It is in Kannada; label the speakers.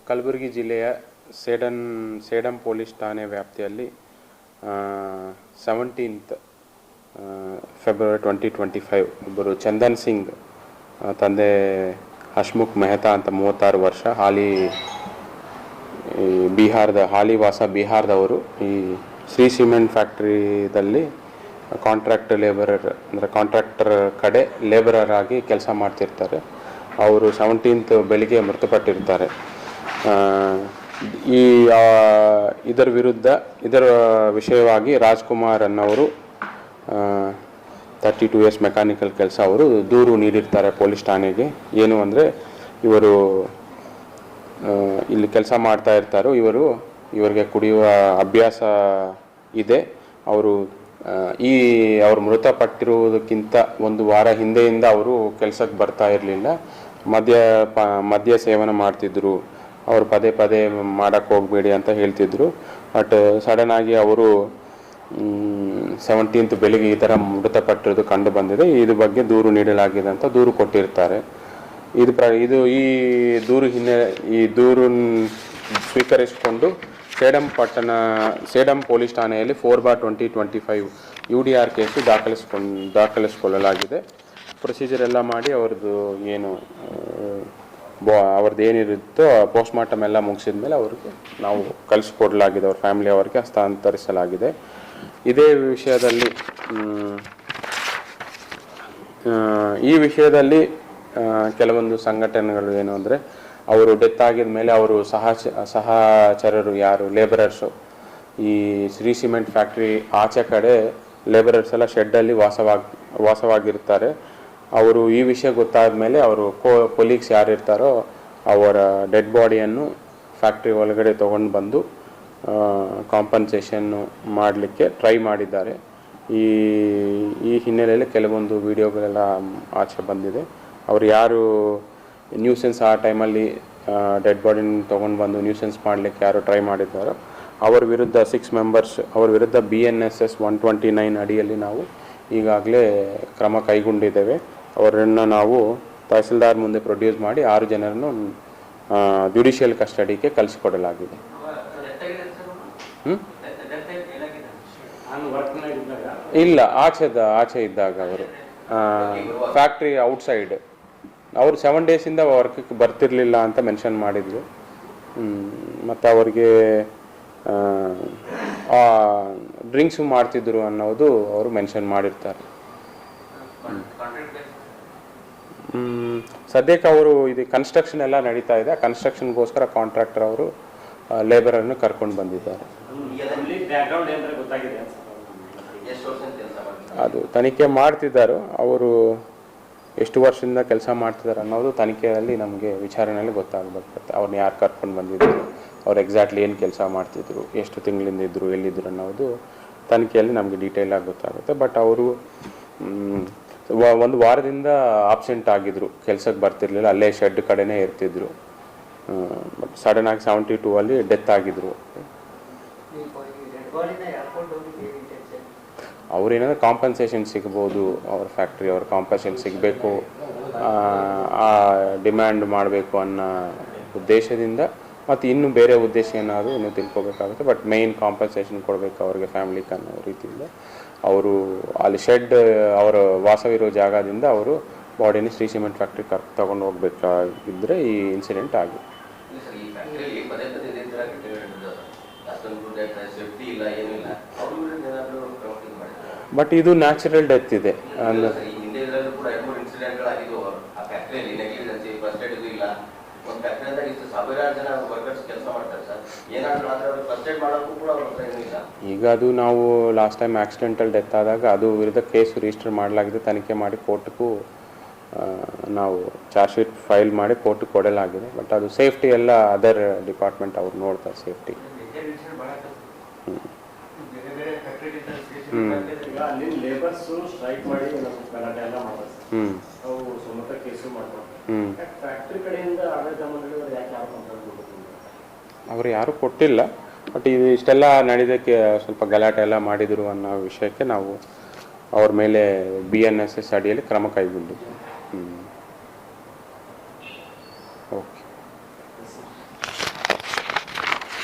Speaker 1: ಕಲಬುರಗಿ ಜಿಲ್ಲೆಯ ಸೇಡಂ ಪೊಲೀಸ್ ಠಾಣೆ ವ್ಯಾಪ್ತಿಯಲ್ಲಿ 17th ಫೆಬ್ರವರಿ 2025 ಒಬ್ಬರು ಚಂದನ್ ಸಿಂಗ್ ತಂದೆ ಹಶ್ಮುಖ್ ಮೆಹ್ತಾ ಅಂತ 36 ವರ್ಷ ಹಾಲಿ ವಾಸ ಬಿಹಾರದವರು. ಈ ಶ್ರೀ ಸಿಮೆಂಟ್ ಫ್ಯಾಕ್ಟ್ರಿದಲ್ಲಿ ಕಾಂಟ್ರಾಕ್ಟರ್ ಕಡೆ ಲೇಬರರ್ ಆಗಿ ಕೆಲಸ ಮಾಡ್ತಿರ್ತಾರೆ. ಅವರು 17th ಬೆಳಿಗ್ಗೆ ಮೃತಪಟ್ಟಿರ್ತಾರೆ. ಇದರ ವಿಷಯವಾಗಿ ರಾಜ್ಕುಮಾರ್ ಅನ್ನೋರು 32 years ಮೆಕ್ಯಾನಿಕಲ್ ಕೆಲಸ, ಅವರು ದೂರು ನೀಡಿರ್ತಾರೆ ಪೊಲೀಸ್ ಠಾಣೆಗೆ. ಏನು ಅಂದರೆ, ಇವರು ಇಲ್ಲಿ ಕೆಲಸ ಮಾಡ್ತಾ ಇರ್ತಾರೋ, ಇವರಿಗೆ ಕುಡಿಯುವ ಅಭ್ಯಾಸ ಇದೆ. ಅವರು ಮೃತಪಟ್ಟಿರುವುದಕ್ಕಿಂತ ಒಂದು ವಾರ ಹಿಂದೆಯಿಂದ ಅವರು ಕೆಲಸಕ್ಕೆ ಬರ್ತಾ ಇರಲಿಲ್ಲ. ಮದ್ಯ ಸೇವನೆ ಮಾಡ್ತಿದ್ರು. ಅವರು ಪದೇ ಪದೇ ಮಾಡೋಕ್ಕೆ ಹೋಗಬೇಡಿ ಅಂತ ಹೇಳ್ತಿದ್ರು. ಬಟ್ ಸಡನ್ನಾಗಿ ಅವರು 17th ಬೆಳಿಗ್ಗೆ ಈ ಥರ ಮೃತಪಟ್ಟಿರೋದು ಕಂಡು ಬಂದಿದೆ. ಇದ್ರ ಬಗ್ಗೆ ದೂರು ನೀಡಲಾಗಿದೆ ಅಂತ ದೂರು ಕೊಟ್ಟಿರ್ತಾರೆ. ಈ ದೂರು ಸ್ವೀಕರಿಸಿಕೊಂಡು ಸೇಡಂ ಪೊಲೀಸ್ ಠಾಣೆಯಲ್ಲಿ 4/2025 UDR ಕೇಸು ದಾಖಲಿಸಿಕೊಳ್ಳಲಾಗಿದೆ. ಪ್ರೊಸೀಜರ್ ಎಲ್ಲ ಮಾಡಿ ಅವ್ರದ್ದು ಏನಿರುತ್ತೋ ಪೋಸ್ಟ್ಮಾರ್ಟಮ್ ಎಲ್ಲ ಮುಗಿಸಿದ ಮೇಲೆ ಅವ್ರಿಗೆ ನಾವು ಕಳಿಸ್ಕೊಡಲಾಗಿದೆ, ಅವ್ರ ಫ್ಯಾಮಿಲಿ ಅವರಿಗೆ ಹಸ್ತಾಂತರಿಸಲಾಗಿದೆ. ಇದೇ ವಿಷಯದಲ್ಲಿ ಕೆಲವೊಂದು ಸಂಘಟನೆಗಳು ಏನು ಅಂದರೆ, ಅವರು ಡೆತ್ ಆಗಿದ ಮೇಲೆ ಅವರು ಸಹಚರರು ಯಾರು ಲೇಬರರ್ಸು, ಈ ಶ್ರೀ ಸಿಮೆಂಟ್ ಫ್ಯಾಕ್ಟ್ರಿ ಆಚೆ ಕಡೆ ಲೇಬರರ್ಸ್ ಎಲ್ಲ ಶೆಡ್ಡಲ್ಲಿ ವಾಸವಾಗಿರ್ತಾರೆ. ಅವರು ಈ ವಿಷಯ ಗೊತ್ತಾದ ಮೇಲೆ ಅವರು ಕೊಲೀಗ್ಸ್ ಯಾರಿರ್ತಾರೋ ಅವರ ಡೆಡ್ ಬಾಡಿಯನ್ನು ಫ್ಯಾಕ್ಟ್ರಿ ಒಳಗಡೆ ತೊಗೊಂಡು ಬಂದು ಕಾಂಪನ್ಸೇಷನ್ನು ಮಾಡಲಿಕ್ಕೆ ಟ್ರೈ ಮಾಡಿದ್ದಾರೆ. ಈ ಹಿನ್ನೆಲೆಯಲ್ಲಿ ಕೆಲವೊಂದು ವಿಡಿಯೋಗಳೆಲ್ಲ ಆಚೆ ಬಂದಿದೆ. ಅವರು ಯಾರು ನ್ಯೂಸೆನ್ಸ್ ಆ ಟೈಮಲ್ಲಿ ಡೆಡ್ ಬಾಡಿನ ತೊಗೊಂಡು ಬಂದು ನ್ಯೂಸೆನ್ಸ್ ಮಾಡಲಿಕ್ಕೆ ಯಾರು ಟ್ರೈ ಮಾಡಿದ್ದಾರೋ ಅವರ ವಿರುದ್ಧ 6 ಮೆಂಬರ್ಸ್ ಅವರ ವಿರುದ್ಧ BNSS 129 ಅಡಿಯಲ್ಲಿ ನಾವು ಈಗಾಗಲೇ ಕ್ರಮ ಕೈಗೊಂಡಿದ್ದೇವೆ. ಅವರನ್ನು ನಾವು ತಹಸೀಲ್ದಾರ್ ಮುಂದೆ ಪ್ರೊಡ್ಯೂಸ್ ಮಾಡಿ 6 ಜನರನ್ನು ಜುಡಿಷಿಯಲ್ ಕಸ್ಟಡಿಗೆ ಕಳಿಸಿಕೊಡಲಾಗಿದೆ. ಇಲ್ಲ, ಆಚೆ ಇದ್ದಾಗ ಅವರು ಫ್ಯಾಕ್ಟ್ರಿ ಔಟ್ಸೈಡ್ ಅವರು 7 ಡೇಸಿಂದ ವರ್ಕಿಗೆ ಬರ್ತಿರ್ಲಿಲ್ಲ ಅಂತ ಮೆನ್ಷನ್ ಮಾಡಿದ್ರು. ಮತ್ತು ಅವ್ರಿಗೆ ಡ್ರಿಂಕ್ಸು ಮಾಡ್ತಿದ್ರು ಅನ್ನೋದು ಅವರು ಮೆನ್ಷನ್ ಮಾಡಿರ್ತಾರೆ. ಸದ್ಯಕ್ಕೆ ಅವರು ಇದು ಕನ್ಸ್ಟ್ರಕ್ಷನ್ ಎಲ್ಲ ನಡೀತಾ ಇದೆ. ಕನ್ಸ್ಟ್ರಕ್ಷನ್ಗೋಸ್ಕರ ಕಾಂಟ್ರಾಕ್ಟರ್ ಅವರು ಲೇಬರನ್ನು ಕರ್ಕೊಂಡು ಬಂದಿದ್ದಾರೆ. ಅದು ತನಿಖೆ ಮಾಡ್ತಿದ್ದಾರೆ. ಅವರು ಎಷ್ಟು ವರ್ಷದಿಂದ ಕೆಲಸ ಮಾಡ್ತಿದ್ದಾರೆ ಅನ್ನೋದು ತನಿಖೆಯಲ್ಲಿ ನಮಗೆ ವಿಚಾರಣೆಯಲ್ಲಿ ಗೊತ್ತಾಗಬೇಕಾಗುತ್ತೆ. ಅವ್ರನ್ನ ಯಾರು ಕರ್ಕೊಂಡು ಬಂದಿದ್ರು, ಅವ್ರು ಎಕ್ಸಾಕ್ಟ್ಲಿ ಏನು ಕೆಲಸ ಮಾಡ್ತಿದ್ರು, ಎಷ್ಟು ತಿಂಗಳಿಂದ ಇದ್ದರು, ಎಲ್ಲಿದ್ದರು ಅನ್ನೋದು ತನಿಖೆಯಲ್ಲಿ ನಮಗೆ ಡೀಟೇಲಾಗಿ ಗೊತ್ತಾಗುತ್ತೆ. ಬಟ್ ಅವರು 1 ವಾರದಿಂದ ಆಬ್ಸೆಂಟ್ ಆಗಿದ್ರು, ಕೆಲಸಕ್ಕೆ ಬರ್ತಿರ್ಲಿಲ್ಲ, ಅಲ್ಲೇ ಶೆಡ್ ಕಡೆನೇ ಇರ್ತಿದ್ರು. ಬಟ್ ಸಡನ್ನಾಗಿ 72 ಅಲ್ಲಿ ಡೆತ್ ಆಗಿದ್ರು. ಅವ್ರೇನಾದ್ರು ಕಾಂಪನ್ಸೇಷನ್ ಸಿಗ್ಬೋದು, ಅವ್ರ ಫ್ಯಾಕ್ಟ್ರಿ ಅವ್ರ ಕಾಂಪನ್ಸೇಷನ್ ಸಿಗಬೇಕು, ಡಿಮ್ಯಾಂಡ್ ಮಾಡಬೇಕು ಅನ್ನೋ ಉದ್ದೇಶದಿಂದ, ಮತ್ತು ಇನ್ನೂ ಬೇರೆ ಉದ್ದೇಶ ಏನಾದರೂ ಇನ್ನೂ ತಿಳ್ಕೊಬೇಕಾಗುತ್ತೆ. ಬಟ್ ಮೇಯ್ನ್ ಕಾಂಪನ್ಸೇಷನ್ ಕೊಡಬೇಕು ಅವ್ರಿಗೆ ಫ್ಯಾಮಿಲಿಗೆ ಅನ್ನೋ ರೀತಿಯಿಂದ ಅವರು ಅಲ್ಲಿ ಶೆಡ್ ಅವರ ವಾಸವಿರೋ ಜಾಗದಿಂದ ಅವರು ಬಾಡಿನ ಶ್ರೀ ಸಿಮೆಂಟ್ ಫ್ಯಾಕ್ಟ್ರಿ ತಗೊಂಡು ಹೋಗ್ಬೇಕಾಗಿದ್ದರೆ ಈ ಇನ್ಸಿಡೆಂಟ್ ಆಗಿದೆ. ಬಟ್ ಇದು ನ್ಯಾಚುರಲ್ ಡೆತ್ ಇದೆ. ಈಗ ಅದು ನಾವು ಲಾಸ್ಟ್ ಟೈಮ್ ಆಕ್ಸಿಡೆಂಟಲ್ ಡೆತ್ ಆದಾಗ ಅದು ವಿರುದ್ಧ ಕೇಸು ರಿಜಿಸ್ಟರ್ ಮಾಡಲಾಗಿದೆ. ತನಿಖೆ ಮಾಡಿ ಕೋರ್ಟ್ಗೂ ನಾವು ಚಾರ್ಜ್ ಶೀಟ್ ಫೈಲ್ ಮಾಡಿ ಕೋರ್ಟ್ಗೆ ಕೊಡಲಾಗಿದೆ. ಬಟ್ ಅದು ಸೇಫ್ಟಿ ಎಲ್ಲ ಅದರ್ ಡಿಪಾರ್ಟ್ಮೆಂಟ್ ಅವ್ರು ನೋಡ್ತಾರೆ ಸೇಫ್ಟಿ. ಅವರು ಯಾರು ಕೊಟ್ಟಿಲ್ಲ. ಬಟ್ ಇಷ್ಟೆಲ್ಲ ನಡೆಯೋದಕ್ಕೆ ಸ್ವಲ್ಪ ಗಲಾಟೆ ಎಲ್ಲ ಮಾಡಿದರು ಅನ್ನೋ ವಿಷಯಕ್ಕೆ ನಾವು ಅವ್ರ ಮೇಲೆ BNSS ಅಡಿಯಲ್ಲಿ ಕ್ರಮ ಕೈಗೊಂಡಿದ್ದೀವಿ. ಓಕೆ.